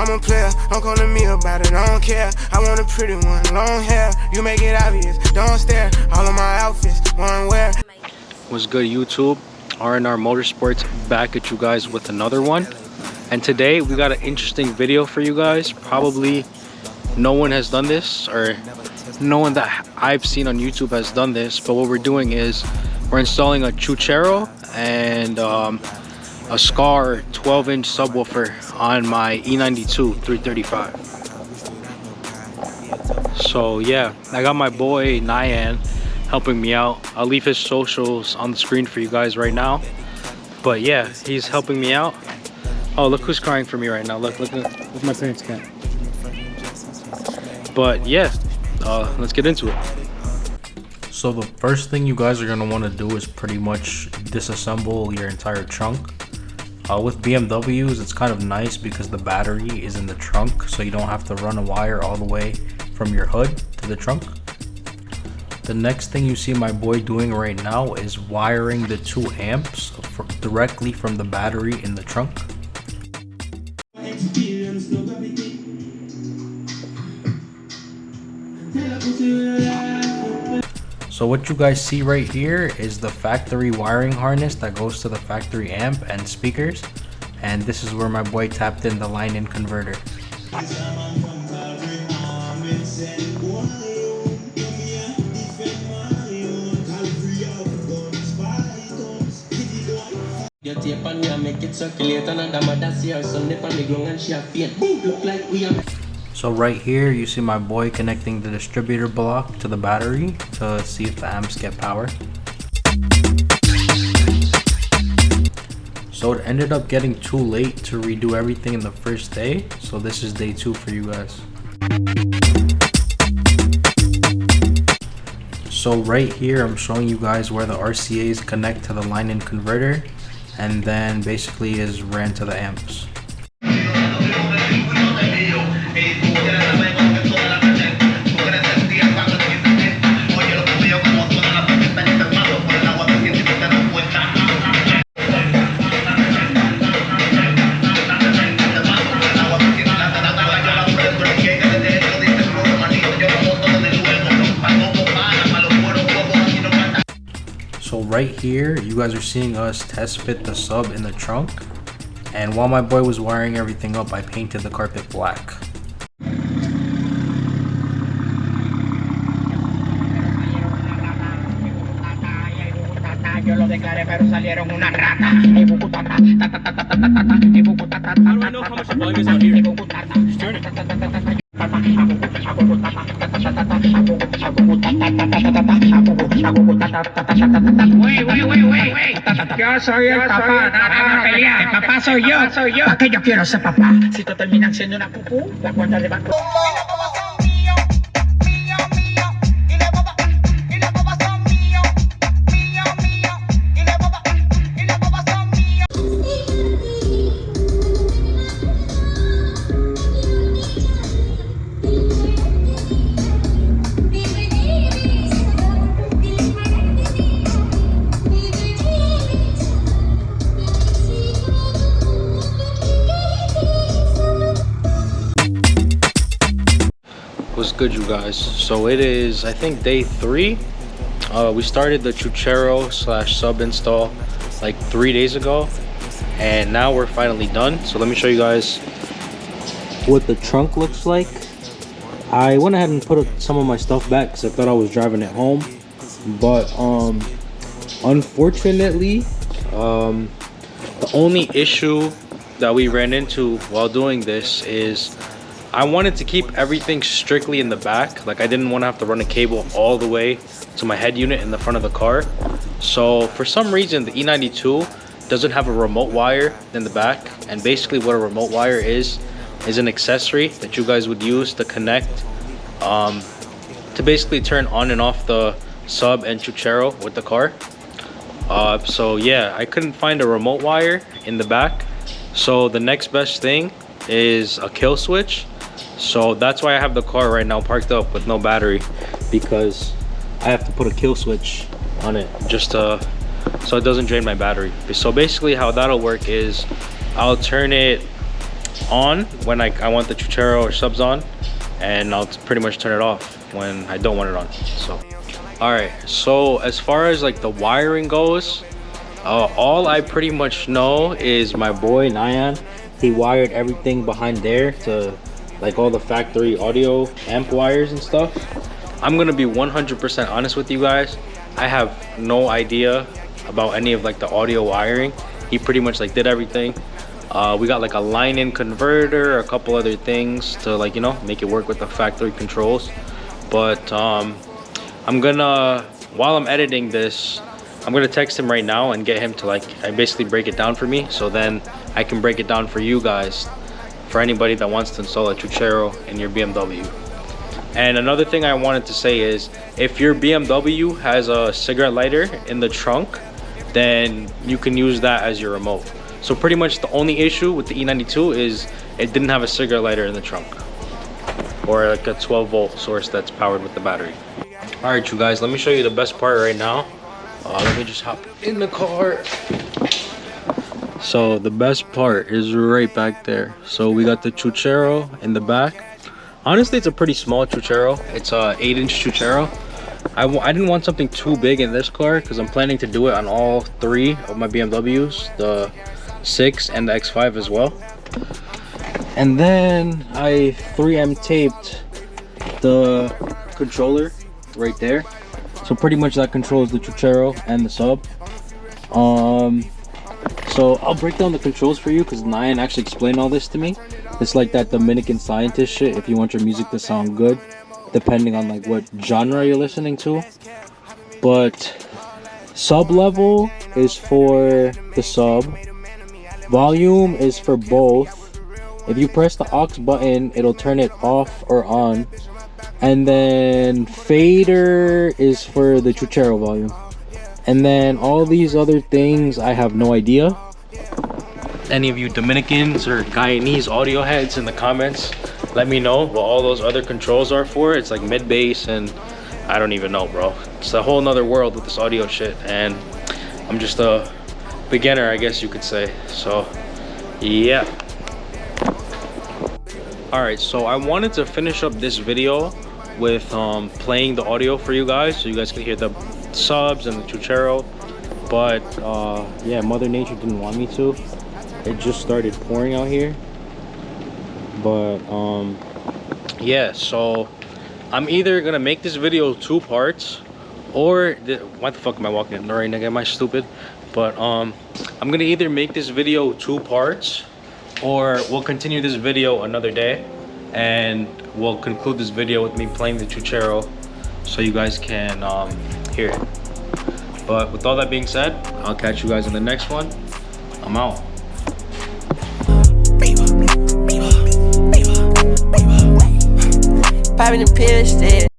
I'm a player, don't come to me about it, I don't care. I want a pretty one, long hair. You make it obvious, don't stare. All of my outfits, one wear. What's good, YouTube? R&R Motorsports back at you guys with another one. And today we got an interesting video for you guys. Probably no one has done this, or no one that I've seen on YouTube has done this. But what we're doing is we're installing a Chuchero and a Scar 12-inch subwoofer on my E92 335. So yeah, I got my boy Nyan helping me out. I'll leave his socials on the screen for you guys right now. But yeah, he's helping me out. Oh, look who's crying for me right now. Look my parents' cat. But yeah, let's get into it. So the first thing you guys are gonna want to do is pretty much disassemble your entire trunk. With BMWs, it's kind of nice because the battery is in the trunk, so you don't have to run a wire all the way from your hood to the trunk. The next thing you see my boy doing right now is wiring the 2 amps directly from the battery in the trunk. So what you guys see right here is the factory wiring harness that goes to the factory amp and speakers, and this is where my boy tapped in the line-in converter. So right here you see my boy connecting the distributor block to the battery to see if the amps get power. So it ended up getting too late to redo everything in the first day, so this is day 2 for you guys. So right here I'm showing you guys where the RCAs connect to the line-in converter and then basically is ran to the amps. So right here, you guys are seeing us test fit the sub in the trunk. And while my boy was wiring everything up, I painted the carpet black. Wait. Yo soy el papá, no van a pelear. El papá soy yo. ¿Para qué yo quiero ser papá? Si tú terminas siendo una pupú, la cuenta de banco. What's good, you guys? So it is, I think, day 3. We started the Chuchero / sub install like 3 days ago, and now we're finally done. So let me show you guys what the trunk looks like. I went ahead and put some of my stuff back because I thought I was driving it home, but unfortunately the only issue that we ran into while doing this is I wanted to keep everything strictly in the back. Like, I didn't want to have to run a cable all the way to my head unit in the front of the car. So for some reason the E92 doesn't have a remote wire in the back, and basically what a remote wire is an accessory that you guys would use to connect to basically turn on and off the sub and Chuchero with the car. So yeah, I couldn't find a remote wire in the back, so the next best thing is a kill switch. So that's why I have the car right now parked up with no battery, because I have to put a kill switch on it just so it doesn't drain my battery. So basically how that'll work is I'll turn it on when I want the Chuchero or subs on, and I'll pretty much turn it off when I don't want it on. So all right, so as far as like the wiring goes, all I pretty much know is my boy Nyan, he wired everything behind there to like all the factory audio amp wires and stuff. I'm gonna be 100% honest with you guys, I have no idea about any of like the audio wiring. He pretty much like did everything. We got like a line-in converter, a couple other things to like, you know, make it work with the factory controls. But I'm gonna, while I'm editing this, I'm gonna text him right now and get him to like basically break it down for me, so then I can break it down for you guys, for anybody that wants to install a Chuchero in your BMW. And another thing I wanted to say is, if your BMW has a cigarette lighter in the trunk, then you can use that as your remote. So pretty much the only issue with the E92 is it didn't have a cigarette lighter in the trunk, or like a 12-volt source that's powered with the battery. All right, you guys, let me show you the best part right now. Let me just hop in the car. So the best part is right back there. So we got the Chuchero in the back. Honestly, it's a pretty small Chuchero. It's a 8-inch Chuchero. I didn't want something too big in this car because I'm planning to do it on all 3 of my BMWs, the 6 and the X5 as well. And then I 3M taped the controller right there. So pretty much that controls the Chuchero and the sub. So I'll break down the controls for you because Nyan actually explained all this to me. It's like that Dominican scientist shit, if you want your music to sound good, depending on like what genre you're listening to. But sub level is for the sub, volume is for both. If you press the aux button, it'll turn it off or on. And then fader is for the Chuchero volume. And then all these other things, I have no idea. Any of you Dominicans or Guyanese audio heads in the comments, let me know what all those other controls are for. It's like mid bass and I don't even know, bro. It's a whole nother world with this audio shit, and I'm just a beginner, I guess you could say. So yeah. All right, so I wanted to finish up this video with playing the audio for you guys, so you guys can hear the subs and the Chuchero. But yeah, Mother Nature didn't want me to. It just started pouring out here. But yeah, so I'm either gonna make this video 2 parts, or what the fuck am I walking in the rain again? Am I stupid? But I'm gonna either make this video 2 parts, or we'll continue this video another day, and we'll conclude this video with me playing the Chuchero so you guys can hear it. But with all that being said, I'll catch you guys in the next one. I'm out. Popping the pill instead.